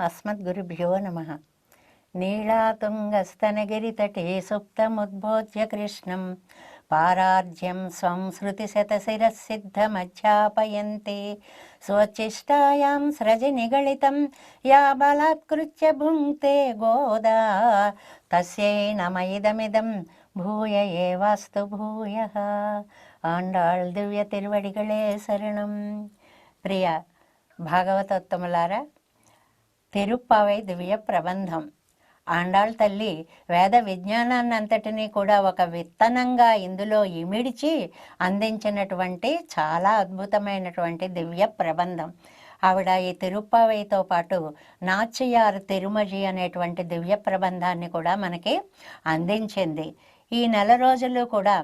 అస్మద్గురుభ్యో నమః. నీళాతుంగస్తనగిరితటే సుప్తముద్బోధ్య కృష్ణం పారార్జ్యం స్వం శృతిశతశిరసిద్ధమధ్యాపయంతే స్వచ్చిష్టాయాం స్రజి నిగళితం యా బలాత్కృత్య భుంక్తే గోదా తస్యై నమయిదమిదం భూయ ఏవాస్తు భూయః. ఆండాళ్ దివ్య తిరువడిగళే శరణం. ప్రియ భాగవతోత్తములారా, తిరుప్పావై దివ్య ప్రబంధం. ఆండాళ్ తల్లి వేద విజ్ఞానాన్నంతటినీ కూడా ఒక విత్తనంగా ఇందులో ఇమిడిచి అందించినటువంటి చాలా అద్భుతమైనటువంటి దివ్య ప్రబంధం. ఆవిడ ఈ తిరుప్పావైతో పాటు నాచియార్ తిరుమజి అనేటువంటి దివ్య ప్రబంధాన్ని కూడా మనకి అందించింది. ఈ నెల రోజులు కూడా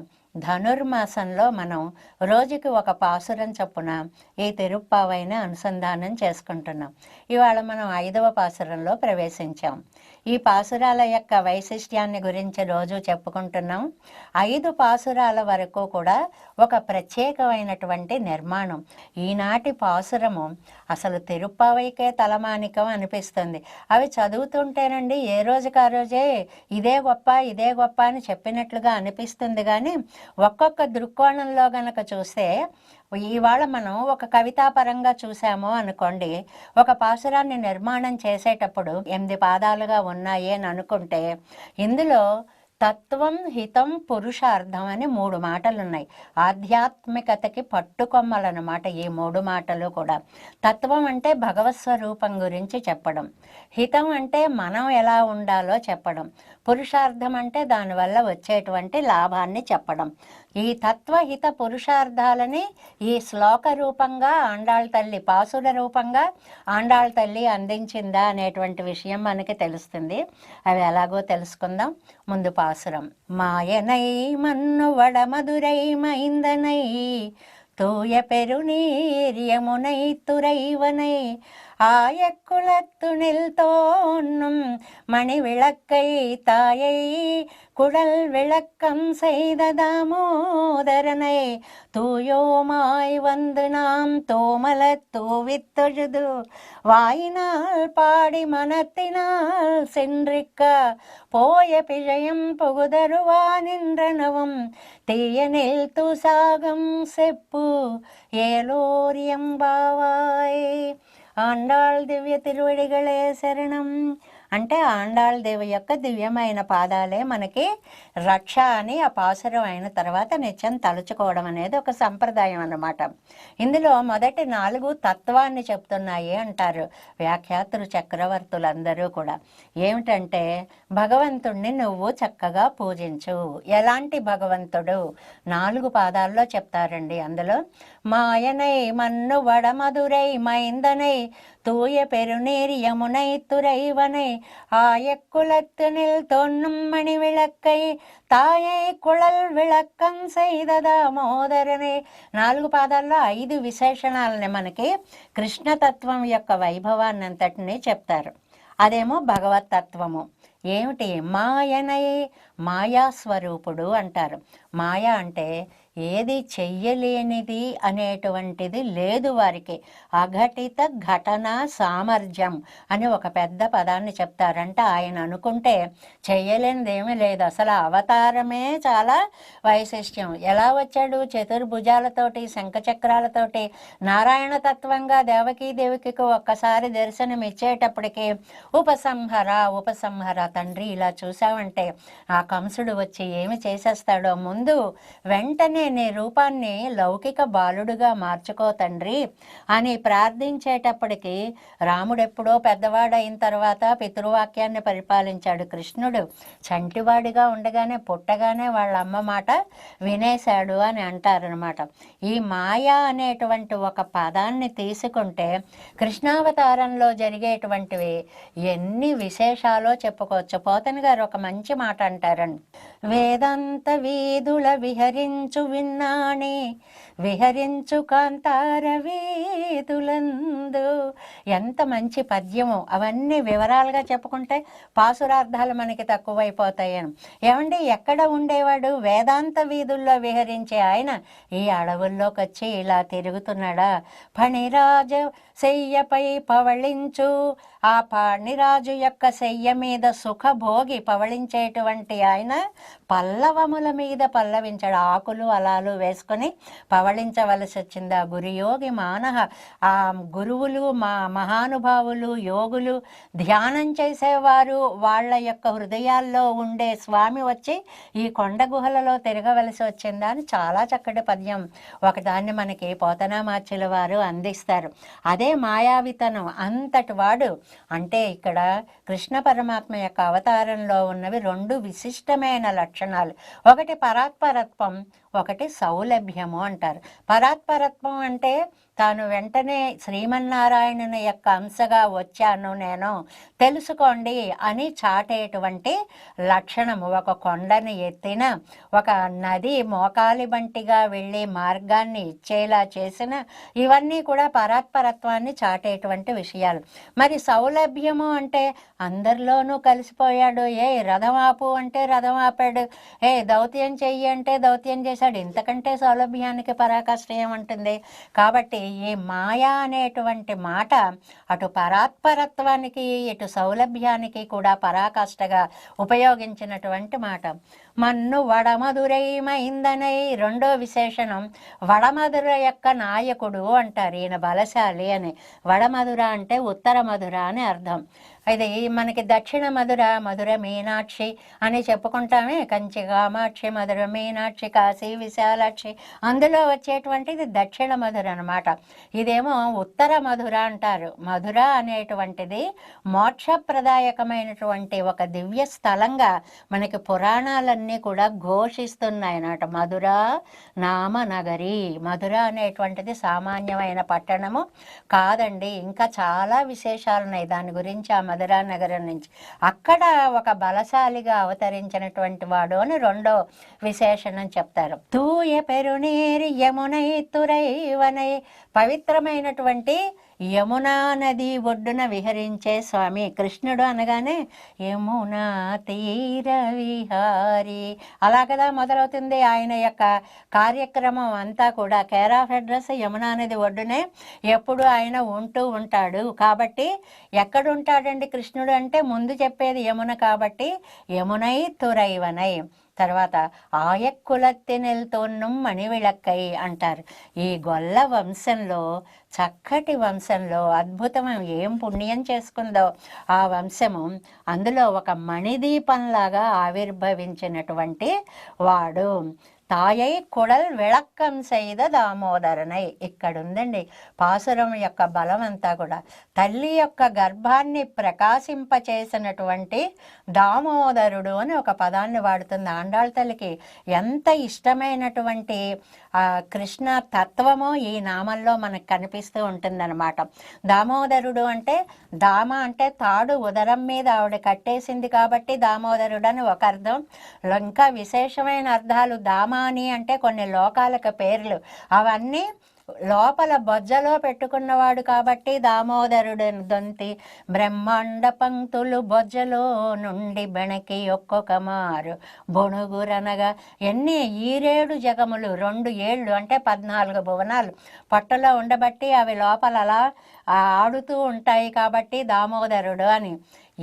ధనుర్మాసంలో మనం రోజుకి ఒక పాసురం చొప్పున ఈ తిరుప్పావైని అనుసంధానం చేసుకుంటున్నాం. ఇవాళ మనం 5వ పాసురంలో ప్రవేశించాం. ఈ పాసురాల యొక్క వైశిష్ట్యాన్ని గురించి రోజు చెప్పుకుంటున్నాం. 5 పాసురాల వరకు కూడా ఒక ప్రత్యేకమైనటువంటి నిర్మాణం. ఈనాటి పాసురము అసలు తిరుప్పావైకే తలమానికం అనిపిస్తుంది. అవి చదువుతుంటేనండి ఏ రోజుకి ఆ రోజే ఇదే గొప్ప ఇదే గొప్ప అని చెప్పినట్లుగా అనిపిస్తుంది. కానీ ఒక్కొక్క దృక్కోణంలో గనక చూస్తే, ఇవాళ మనం ఒక కవితాపరంగా చూసాము అనుకోండి, ఒక పాసురాన్ని నిర్మాణం చేసేటప్పుడు 8 పాదాలుగా ఉన్నాయి అని అనుకుంటే, ఇందులో తత్వం, హితం, పురుషార్థం అని 3 మాటలు ఉన్నాయి. ఆధ్యాత్మికతకి పట్టుకొమ్మలన్నమాట ఈ 3 మాటలు కూడా. తత్వం అంటే భగవత్ స్వరూపం గురించి చెప్పడం, హితం అంటే మనం ఎలా ఉండాలో చెప్పడం, పురుషార్థం అంటే దానివల్ల వచ్చేటువంటి లాభాన్ని చెప్పడం. ఈ తత్వహిత పురుషార్థాలని ఈ శ్లోక రూపంగా ఆండాళ్ తల్లి, పాసుర రూపంగా ఆండాళ్ తల్లి అందించిందా అనేటువంటి విషయం మనకి తెలుస్తుంది. అవి ఎలాగో తెలుసుకుందాం. ముందు పాసురం. మాయనై మన్ను వడమధురై మైందనై தூய பெருநீர் யமுனை துறைவனை ஆயக்குளத்துணில் தோன்றும் மணி விளக்கை தாயை குடல் விளக்கம் செய்த தாமோதரனை தூயோமாய் வந்து நாம் தோமல தூவித்தொழுது வாயினால் பாடி மனத்தினால் சென்றிக்க போய பிழையும் புகுதருவா நின்றனவும் தீயனில் தூசாகம் செப்பு ఏలోర్యంబావాయ్. ఆండాళ్ దివ్య తిరువడిగళే శరణం. అంటే ఆండాళ్ దేవి యొక్క దివ్యమైన పాదాలే మనకి రక్ష అని ఆ పాసురం అయిన తర్వాత నిత్యం తలుచుకోవడం అనేది ఒక సంప్రదాయం అన్నమాట. ఇందులో మొదటి 4 తత్వాన్ని చెప్తున్నాయి అంటారు వ్యాఖ్యాతృ చక్రవర్తులందరూ కూడా. ఏమిటంటే, భగవంతుణ్ణి నువ్వు చక్కగా పూజించు. ఎలాంటి భగవంతుడు? 4 పాదాల్లో చెప్తారండి. అందులో మాయనై మన్ను వడమధురై మైందనై தூய பெருநீர் யமுனை துறைவனை ஆயக்குளத்தினில் தோன்றும் மணி விளக்கை தாயை కుళల్ విళక్కం செய்த దామోదరనే. 4 పాదాల్లో 5 విశేషణాలని మనకి కృష్ణతత్వం యొక్క వైభవాన్ని అంతటినీ చెప్తారు. అదేమో భగవతత్వము. ఏమిటి? మాయనై, మాయాస్వరూపుడు అంటారు. మాయ అంటే ఏది చెయ్యలేనిది అనేటువంటిది లేదు వారికి. అఘటిత ఘటన సామర్థ్యం అని ఒక పెద్ద పదాన్ని చెప్తారంట. ఆయన అనుకుంటే చెయ్యలేనిది ఏమీ లేదు. అసలు అవతారమే చాలా వైశిష్ట్యం. ఎలా వచ్చాడు? చతుర్భుజాలతోటి, శంఖచక్రాలతోటి నారాయణ తత్వంగా దేవికి ఒక్కసారి దర్శనం ఇచ్చేటప్పటికి ఉపసంహర తండ్రి ఇలా చూసావంటే ఆ కంసుడు వచ్చి ఏమి చేసేస్తాడో, ముందు వెంటనే నీ రూపాన్ని లౌకిక బాలుడుగా మార్చుకో తండ్రి అని ప్రార్థించేటప్పటికి, రాముడెప్పుడో పెద్దవాడైన తర్వాత పితృవాక్యాన్ని పరిపాలించాడు. కృష్ణుడు చంటివాడిగా ఉండగానే, పుట్టగానే వాళ్ళ అమ్మ మాట వినేశాడు అని అంటారనమాట. ఈ మాయా అనేటువంటి ఒక పదాన్ని తీసుకుంటే కృష్ణావతారంలో జరిగేటువంటివి ఎన్ని విశేషాలో చెప్పుకోవచ్చు. పోతన గారు ఒక మంచి మాట అంటారండి. వేదాంత వీధుల విహరించు విన్నాణి విహరించు కాంతార వీధులందు. ఎంత మంచి పద్యము! అవన్నీ వివరాలుగా చెప్పుకుంటే పాసురార్థాలు మనకి తక్కువైపోతాయని. ఏమండి, ఎక్కడ ఉండేవాడు? వేదాంత వీధుల్లో విహరించే ఆయన ఈ అడవుల్లోకి వచ్చి ఇలా తిరుగుతున్నాడా? ఫణిరాజ శయ్యపై పవళించు ఆ పాణిరాజు యొక్క శయ్య మీద సుఖభోగి పవళించేటువంటి ఆయన పల్లవముల మీద పల్లవించాడు. ఆకులు అలాలు వేసుకొని పవళించవలసి వచ్చింది. ఆ గురుయోగి మానహ, ఆ గురువులు మహానుభావులు యోగులు ధ్యానం చేసేవారు వాళ్ళ యొక్క హృదయాల్లో ఉండే స్వామి వచ్చి ఈ కొండ గుహలలో తిరగవలసి వచ్చిందా అని చాలా చక్కటి పద్యం ఒకదాన్ని మనకి పోతనామాచ్యుల వారు అందిస్తారు. అదే మాయావితనం అంతటి వాడు. అంటే ఇక్కడ కృష్ణ పరమాత్మ యొక్క అవతారంలో ఉన్నవి రెండు విశిష్టమైన లక్షణాలు. ఒకటి పరాత్పరత్వం, ఒకటి సౌలభ్యము అంటారు. పరాత్పరత్వం అంటే తాను వెంటనే శ్రీమన్నారాయణుని యొక్క అంశగా వచ్చాను నేను తెలుసుకోండి అని చాటేటువంటి లక్షణము. ఒక కొండని ఎత్తిన, ఒక నది మోకాలి బంటిగా వెళ్ళే మార్గాన్ని ఇచ్చేలా చేసిన, ఇవన్నీ కూడా పరాత్పరత్వాన్ని చాటేటువంటి విషయాలు. మరి సౌలభ్యము అంటే అందరిలోనూ కలిసిపోయాడు. రథం ఆపు అంటే రథం ఆపాడు, దౌత్యం చెయ్యి అంటే దౌత్యం చేశాడు. ఇంతకంటే సౌలభ్యానికి పరాకాష్ఠ ఏముంటుంది? కాబట్టి ఈ మాయా అనేటువంటి మాట అటు పరాత్పరత్వానికి ఇటు సౌలభ్యానికి కూడా పరాకాష్ఠగా ఉపయోగించినటువంటి మాట. మన్ను వడమధురైమైందనై రెండో విశేషణం. వడమధుర యొక్క నాయకుడు అంటారు, ఈయన బలశాలి అని. వడమధుర అంటే ఉత్తర మధుర అని అర్థం. ఇది మనకి దక్షిణ మధుర, మధుర మీనాక్షి అని చెప్పుకుంటామే. కంచి కామాక్షి, మధుర మీనాక్షి, కాశీ విశాలాక్షి, అందులో వచ్చేటువంటిది దక్షిణ మధుర అనమాట. ఇదేమో ఉత్తర మధుర అంటారు. మధుర అనేటువంటిది మోక్షప్రదాయకమైనటువంటి ఒక దివ్య స్థలంగా మనకి పురాణాలన్నీ కూడా ఘోషిస్తున్నాయి అన్నమాట. మధుర నామ నగరి. మధుర అనేటువంటిది సామాన్యమైన పట్టణము కాదండి, ఇంకా చాలా విశేషాలు ఉన్నాయి దాని గురించి. ఆ మధురా నగరం నుంచి అక్కడ ఒక బలశాలిగా అవతరించినటువంటి వాడు అని రెండో విశేషణం చెప్తారు. తూయ పెరునీరి యమునై తురైవనై, పవిత్రమైనటువంటి యమునా నది ఒడ్డున విహరించే స్వామి. కృష్ణుడు అనగానే యమునా తీర విహారి అలా కదా మొదలవుతుంది ఆయన యొక్క కార్యక్రమం అంతా కూడా. కేర్ ఆఫ్ అడ్రస్ యమునా నది ఒడ్డునే ఎప్పుడు ఆయన ఉంటూ ఉంటాడు. కాబట్టి ఎక్కడుంటాడండి కృష్ణుడు అంటే ముందు చెప్పేది యమున కాబట్టి యమునై తురైవనై. తర్వాత ఆయక్కులత్తి నెల్తోన్నం మణివిళక్కై అంటారు. ఈ గొల్ల వంశంలో, చక్కటి వంశంలో అద్భుతం ఏం పుణ్యం చేసుకుందో ఆ వంశము, అందులో ఒక మణిదీపంలాగా ఆవిర్భవించినటువంటి వాడు. తాయై కుడల్ విళక్కం செய்த దామోదరనై. ఇక్కడ ఉందండి పాసురం యొక్క బలం అంతా కూడా. తల్లి యొక్క గర్భాన్ని ప్రకాశింపచేసినటువంటి దామోదరుడు అని ఒక పదాన్ని వాడుతుంది. ఆండాళ్ తల్లికి ఎంత ఇష్టమైనటువంటి కృష్ణ తత్వమో ఈ నామంలో మనకు కనిపిస్తూ ఉంటుందన్నమాట. దామోదరుడు అంటే, దామ అంటే తాడు, ఉదరం మీద ఆవిడ కట్టేసింది కాబట్టి దామోదరుడు అని ఒక అర్థం. ఇంకా విశేషమైన అర్థాలు. దామాని అంటే కొన్ని లోకాలకు పేర్లు, అవన్నీ లోపల బొజ్జలో పెట్టుకున్నవాడు కాబట్టి దామోదరుడు దొంతి. బ్రహ్మాండ పంక్తులు బొజ్జలో నుండి బెణకి ఒక్కొక్క మారు బొణుగురనగా. ఎన్ని 7 జగములు 2 ఏళ్ళు అంటే 14 భువనాలు పొట్టలో ఉండబట్టి అవి లోపల అలా ఆడుతూ ఉంటాయి కాబట్టి దామోదరుడు అని.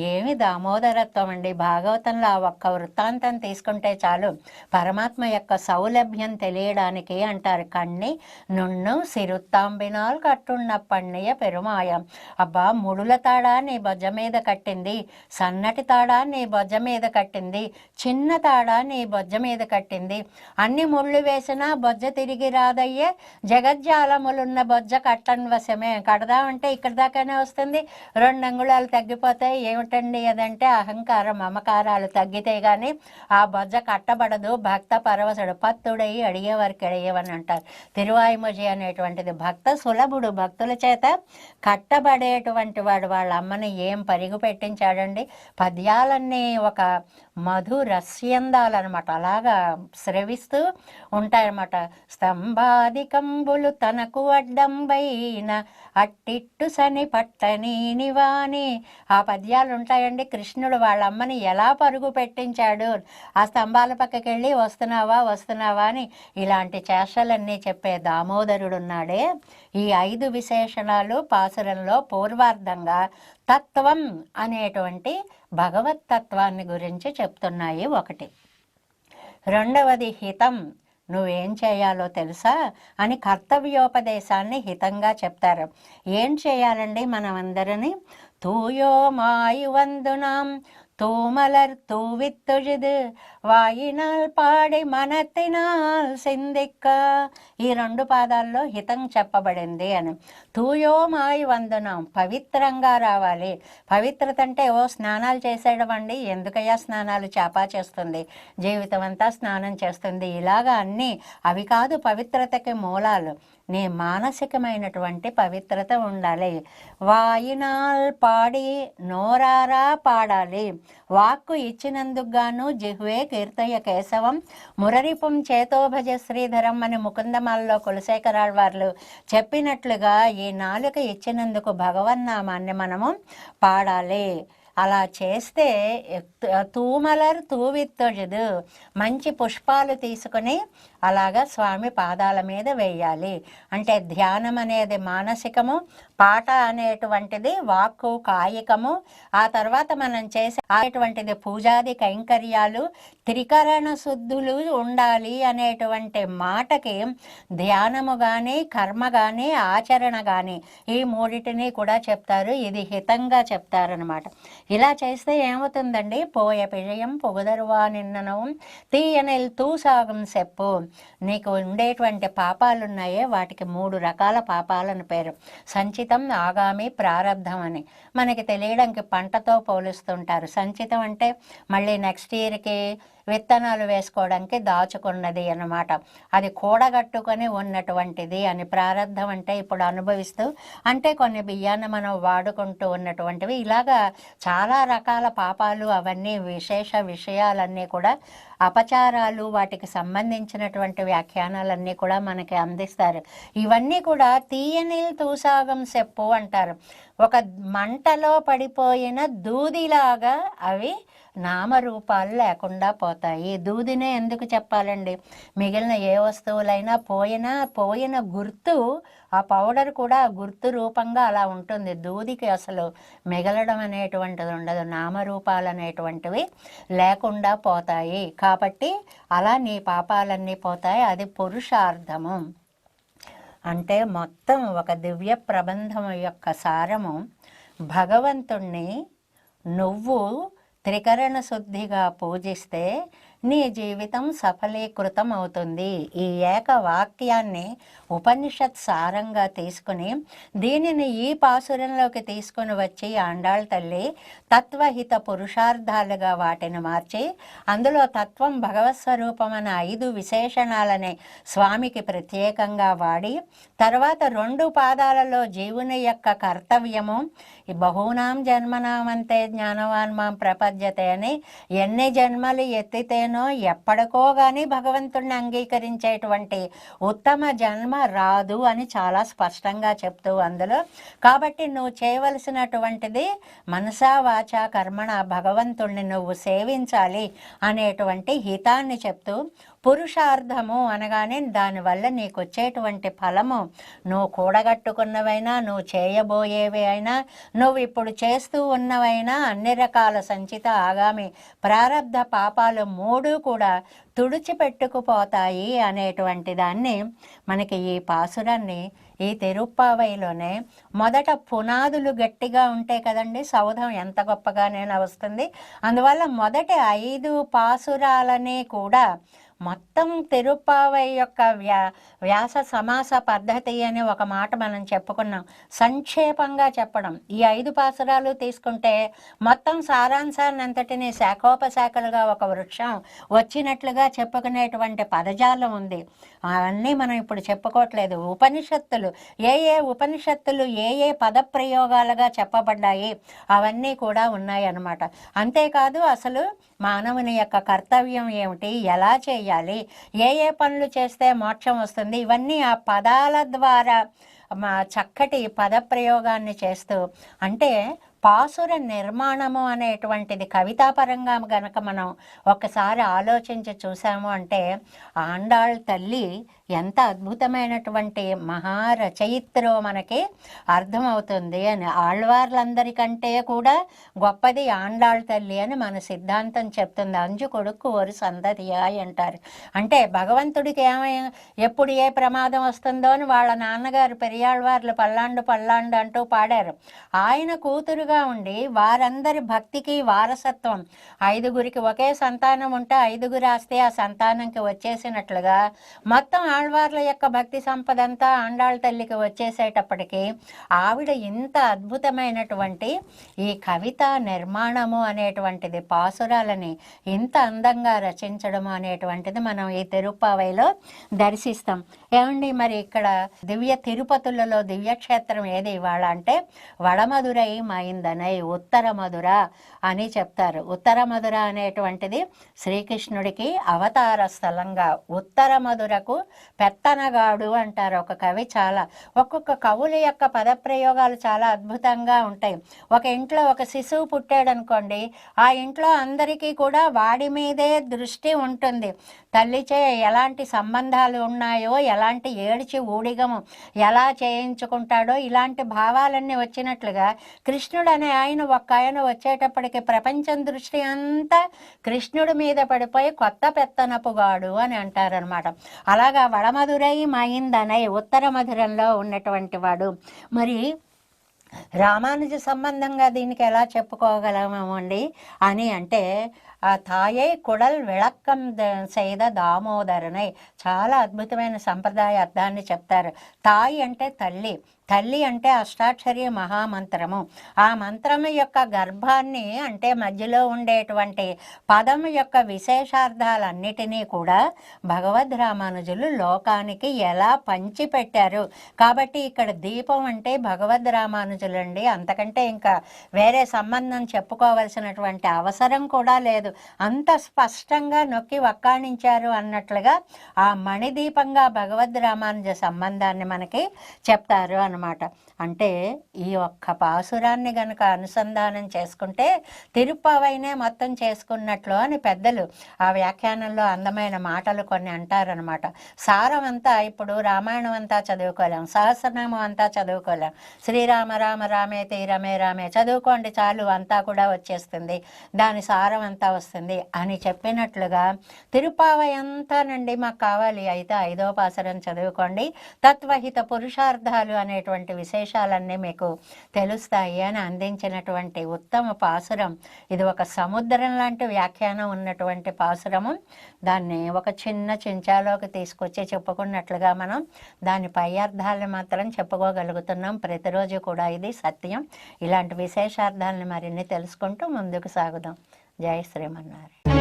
ఏమి దామోదరత్వం అండి! భాగవతంలో ఆ ఒక్క వృత్తాంతం తీసుకుంటే చాలు పరమాత్మ యొక్క సౌలభ్యం తెలియడానికి అంటారు. కన్ని నున్ను సిరుత్తాంబినాలు కట్టున్న పన్నయ్య పెరుమాయం. అబ్బా, ముడుల తాడా నీ బొజ్జ మీద కట్టింది, సన్నటి తాడా నీ బొజ్జ మీద కట్టింది, చిన్న తాడా నీ బొజ్జ మీద కట్టింది, అన్ని ముళ్ళు వేసినా బొజ్జ తిరిగి రాదయ్యే, జగజ్జాలములున్న బొజ్జ కట్టన్ వశమే. కడదామంటే ఇక్కడ దాకానే వస్తుంది, 2 అంగుళాలు తగ్గిపోతాయి. ఏమిటండి అదంటే అహంకారం మమకారాలు తగ్గితే గాని ఆ బొజ్జ కట్టబడదు. భక్త పరవశుడు పత్తుడై అడిగేవారికి అడిగేవని అంటారు. తిరువాయిమొజి అనేటువంటిది భక్త సులభుడు, భక్తుల చేత కట్టబడేటువంటి వాడు. వాళ్ళ అమ్మని ఏం పరిగు పెట్టించాడండి. పద్యాలన్నీ ఒక మధురస్యందాలన్నమాట, అలాగా స్రవిస్తూ ఉంటాయన్నమాట. స్తంభాదికంబులు తనకు అడ్డంబైన అట్టిట్టు సని పట్టని నివాని. ఆ పద్యాలు ఉంటాయండి. కృష్ణుడు వాళ్ళ అమ్మని ఎలా పరుగు పెట్టించాడు, ఆ స్తంభాల పక్కకి వెళ్ళి వస్తున్నావా వస్తున్నావా అని ఇలాంటి చేష్టలన్నీ చెప్పే దామోదరుడున్నాడే. ఈ 5 విశేషణాలు పాసురంలో పూర్వార్ధంగా తత్వం అనేటువంటి భగవత్ తత్వాన్ని గురించి చెప్తున్నాయి. ఒకటి. రెండవది హితం, నువ్వేం చేయాలో తెలుసా అని కర్తవ్యోపదేశాన్ని హితంగా చెప్తారు. ఏం చేయాలండి మనమందరినీ? తూయో మాయు వందునాం తూమలర్ తూవిత్తుజిదు వాయినాల్ పాడి మనతినాల్ సిందిక్క. ఈ 2 పాదాల్లో హితం చెప్పబడింది అని. తూయో మాయి వందనం, పవిత్రంగా రావాలి. పవిత్రత అంటే ఓ స్నానాలు చేసేయడం అండి. ఎందుకయ్యా స్నానాలు? చేపా చేస్తుంది, జీవితం అంతా స్నానం చేస్తుంది, ఇలాగా అన్నీ అవి కాదు పవిత్రతకి మూలాలు. నీ మానసికమైనటువంటి పవిత్రత ఉండాలి. వాయినాల్ పాడి, నోరారా పాడాలి. వాక్కు ఇచ్చినందుకు గాను జిహ్వే కీర్తయ కేశవం మురరిపుం చేతో భజ శ్రీధరం అని ముకుందమాలలో కులశేఖరాళ్వార్లు చెప్పినట్లుగా ఈ నాలుక ఇచ్చినందుకు భగవన్నామాన్ని మనము పాడాలి. అలా చేస్తే తూమలర్ తూవిత్తొజదు, మంచి పుష్పాలు తీసుకుని అలాగా స్వామి పాదాల మీద వేయాలి. అంటే ధ్యానం అనేది మానసికము, పాట అనేటువంటిది వాక్కు కాయికము, ఆ తర్వాత మనం చేసే అనేటువంటిది పూజాది కైంకర్యాలు, త్రికరణ శుద్ధులు ఉండాలి అనేటువంటి మాటకి ధ్యానము కానీ కర్మ కానీ ఆచరణ కానీ ఈ మూడిటిని కూడా చెప్తారు. ఇది హితంగా చెప్తారనమాట. ఇలా చేస్తే ఏమవుతుందండి? పోయ పిజయం పొగుదరువా నిన్ననవం తీయనెల్ తూసాగం చెప్పు. నీకు ఉండేటువంటి పాపాలున్నాయే వాటికి 3 రకాల పాపాలను పేరు. సంచితం, ఆగామి, ప్రారబ్ధం అని మనకి తెలియడానికి పంటతో పోలుస్తుంటారు. సంచితం అంటే మళ్ళీ నెక్స్ట్ ఇయర్కి విత్తనాలు వేసుకోవడానికి దాచుకున్నది అన్నమాట, అది కూడగట్టుకొని ఉన్నటువంటిది అని. ప్రారంధం అంటే ఇప్పుడు అనుభవిస్తూ, అంటే కొన్ని బియ్యాన్ని మనం వాడుకుంటూ ఉన్నటువంటివి. ఇలాగా చాలా రకాల పాపాలు, అవన్నీ విశేష విషయాలన్నీ కూడా అపచారాలు, వాటికి సంబంధించినటువంటి వ్యాఖ్యానాలన్నీ కూడా మనకి అందిస్తారు. ఇవన్నీ కూడా తీయని తూసాగం చెప్పు అంటారు. ఒక మంటలో పడిపోయిన దూదిలాగా అవి నామరూపాలు లేకుండా పోతాయి. దూదినే ఎందుకు చెప్పాలండి? మిగిలిన ఏ వస్తువులైనా పోయిన గుర్తు, ఆ పౌడర్ కూడా గుర్తు రూపంగా అలా ఉంటుంది. దూదికి అసలు మిగలడం అనేటువంటిది ఉండదు, నామరూపాలు అనేటువంటివి లేకుండా పోతాయి. కాబట్టి అలా నీ పాపాలన్నీ పోతాయి. అది పురుషార్థము. అంటే మొత్తం ఒక దివ్య ప్రబంధం యొక్క సారము, భగవంతుణ్ణి నువ్వు త్రికరణ శుద్ధిగా పూజిస్తే నీ జీవితం సఫలీకృతం అవుతుంది. ఈ ఏక వాక్యాన్ని ఉపనిషత్ సారంగా తీసుకుని దీనిని ఈ పాసురంలోకి తీసుకుని వచ్చి ఆండాళ్ తల్లి తత్వహిత పురుషార్థాలుగా వాటిని మార్చి అందులో తత్వం భగవత్ స్వరూపం అనే 5 విశేషణాలని స్వామికి ప్రత్యేకంగా వాడి, తర్వాత 2 పాదాలలో జీవుని యొక్క కర్తవ్యము, ఈ బహూనాం జన్మనామంతే జ్ఞానవాన్ మాం ప్రపద్యతే అని, ఎన్ని జన్మలు ఎత్తితేనో ఎప్పటికో కానీ భగవంతుడిని అంగీకరించేటువంటి ఉత్తమ జన్మ రాదు అని చాలా స్పష్టంగా చెప్తూ అందులో. కాబట్టి నువ్వు చేయవలసినటువంటిది మనసా వాచా కర్మణ భగవంతుణ్ణి నువ్వు సేవించాలి అనేటువంటి హితాన్ని చెప్తూ, పురుషార్థము అనగానే దానివల్ల నీకు వచ్చేటువంటి ఫలము నువ్వు కూడగట్టుకున్నవైనా, నువ్వు చేయబోయేవి అయినా, నువ్వు ఇప్పుడు చేస్తూ ఉన్నవైనా అన్ని రకాల సంచిత, ఆగామి, ప్రారబ్ధ పాపాలు 3 కూడా తుడిచిపెట్టుకుపోతాయి అనేటువంటి దాన్ని మనకి ఈ పాసురాన్ని, ఈ తిరుప్పావైలోనే మొదట పునాదులు గట్టిగా ఉంటాయి కదండి, సౌధం ఎంత గొప్పగానే వస్తుంది. అందువల్ల మొదటి 5 పాసురాలని కూడా మొత్తం తిరుప్పావై యొక్క వ్యాస సమాస పద్ధతి అనే ఒక మాట మనం చెప్పుకున్నాం. సంక్షేపంగా చెప్పడం. ఈ 5 పాసురాలు తీసుకుంటే మొత్తం సారాంశాన్ని అంతటినీ శాఖోపశాఖలుగా ఒక వృక్షం వచ్చినట్లుగా చెప్పుకునేటువంటి పదజాలం ఉంది. అవన్నీ మనం ఇప్పుడు చెప్పుకోవట్లేదు. ఉపనిషత్తులు ఏ ఉపనిషత్తులు ఏ పదప్రయోగాలుగా చెప్పబడ్డాయి అవన్నీ కూడా ఉన్నాయి అన్నమాట. అంతేకాదు అసలు మానవుని యొక్క కర్తవ్యం ఏమిటి, ఎలా చేయాలి, ఏ పనులు చేస్తే మోక్షం వస్తుంది, ఇవన్నీ ఆ పదాల ద్వారా చక్కటి పదప్రయోగాన్ని చేస్తూ, అంటే పాసుర నిర్మాణము అనేటువంటిది కవితాపరంగా గనక మనం ఒక్కసారి ఆలోచించి చూసాము అంటే ఆండాళ్ తల్లి ఎంత అద్భుతమైనటువంటి మహారచయిత్రో మనకి అర్థమవుతుంది అని. ఆళ్వార్లందరికంటే కూడా గొప్పది ఆండాళ్ తల్లి అని మన సిద్ధాంతం చెప్తుంది. అంజు కొడుకు ఒరు సందతియాయ్ అంటారు. అంటే భగవంతుడికి ఎప్పుడు ఏ ప్రమాదం వస్తుందో అని వాళ్ళ నాన్నగారు పెరియాళ్వార్లు పల్లాండు పల్లాండు అంటూ పాడారు. ఆయన కూతురుగా ఉండి వారందరి భక్తికి వారసత్వం, 5గురికి ఒకే సంతానం ఉంటే 5గురు ఆస్తే ఆ సంతానంకి వచ్చేసినట్లుగా మొత్తం ఆళ్వార్ల యొక్క భక్తి సంపద అంతా ఆండాళ్ తల్లికి వచ్చేసేటప్పటికి ఆవిడ ఇంత అద్భుతమైనటువంటి ఈ కవిత నిర్మాణము అనేటువంటిది, పాసురాలని ఇంత అందంగా రచించడము అనేటువంటిది మనం ఈ తిరుప్పావైలో దర్శిస్తాం. ఏమండి, మరి ఇక్కడ దివ్య తిరుపతులలో దివ్యక్షేత్రం ఏది ఇవాళ అంటే వడమధురై మైందనై, ఉత్తర మధుర అని చెప్తారు. ఉత్తర మధుర అనేటువంటిది శ్రీకృష్ణుడికి అవతార స్థలంగా, ఉత్తర మధురకు పెత్తనగాడు అంటారు ఒక కవి. చాలా ఒక్కొక్క కవుల యొక్క పదప్రయోగాలు చాలా అద్భుతంగా ఉంటాయి. ఒక ఇంట్లో ఒక శిశువు పుట్టాడు అనుకోండి, ఆ ఇంట్లో అందరికీ కూడా వాడి మీదే దృష్టి ఉంటుంది. తల్లిచే ఎలాంటి సంబంధాలు ఉన్నాయో, ఎలాంటి ఏడ్చి ఊడిగము ఎలా చేయించుకుంటాడో, ఇలాంటి భావాలన్నీ వచ్చినట్లుగా కృష్ణుడు అనే ఆయన వచ్చేటప్పటికి ప్రపంచం దృష్టి అంతా కృష్ణుడి మీద పడిపోయి కొత్త పెత్తనపుగాడు అని అంటారనమాట. అలాగా వడమధురై మైందనై, ఉత్తర మధురంలో ఉన్నటువంటి వాడు. మరి రామానుజ సంబంధంగా దీనికి ఎలా చెప్పుకోగలమండి అని అంటే తాయే కుడల్ విళక్కం செய்த దామోదరనై, చాలా అద్భుతమైన సంప్రదాయ అర్థాన్ని చెప్తారు. తాయి అంటే తల్లి, తల్లి అంటే అష్టాక్షరి మహామంత్రము. ఆ మంత్రము యొక్క గర్భాన్ని అంటే మధ్యలో ఉండేటువంటి పదము యొక్క విశేషార్థాలన్నిటినీ కూడా భగవద్ రామానుజులు లోకానికి ఎలా పంచిపెట్టారు. కాబట్టి ఇక్కడ దీపం అంటే భగవద్ రామానుజులండి, అంతకంటే ఇంకా వేరే సంబంధం చెప్పుకోవలసినటువంటి అవసరం కూడా లేదు. అంత స్పష్టంగా నొక్కి వక్కాణించారు అన్నట్లుగా ఆ మణిదీపంగా భగవద్ రామానుజ సంబంధాన్ని మనకి చెప్తారు అన్నమాట. అంటే ఈ ఒక్క పాసురాన్ని గనక అనుసంధానం చేసుకుంటే తిరుప్పావైనే మొత్తం చేసుకున్నట్లు అని పెద్దలు ఆ వ్యాఖ్యానంలో అందమైన మాటలు కొన్ని అంటారనమాట. సారం అంతా ఇప్పుడు రామాయణం అంతా చదువుకోలేం, సహస్రనామం అంతా చదువుకోలేం, శ్రీరామ రామ రామేతి రమే రామే చదువుకోండి చాలు అంతా కూడా వచ్చేస్తుంది, దాని సారం అంతా వస్తుంది అని చెప్పినట్లుగా తిరుప్పావై అంతానండి మాకు కావాలి అయితే 5వ పాసురం చదువుకోండి, తత్వహిత పురుషార్థాలు అనేటువంటి విశేషాలన్నీ మీకు తెలుస్తాయి అని అందించినటువంటి ఉత్తమ పాసురం ఇది. ఒక సముద్రం లాంటి వ్యాఖ్యానం ఉన్నటువంటి పాసురము. దాన్ని ఒక చిన్న చెంచాలోకి తీసుకొచ్చి చెప్పుకున్నట్లుగా మనం దాని పై అర్థాలను మాత్రం చెప్పుకోగలుగుతున్నాం. ప్రతిరోజు కూడా ఇది సత్యం. ఇలాంటి విశేషార్థాలను మరిన్ని తెలుసుకుంటూ ముందుకు సాగుదాం. జై శ్రీమన్నారాయణ.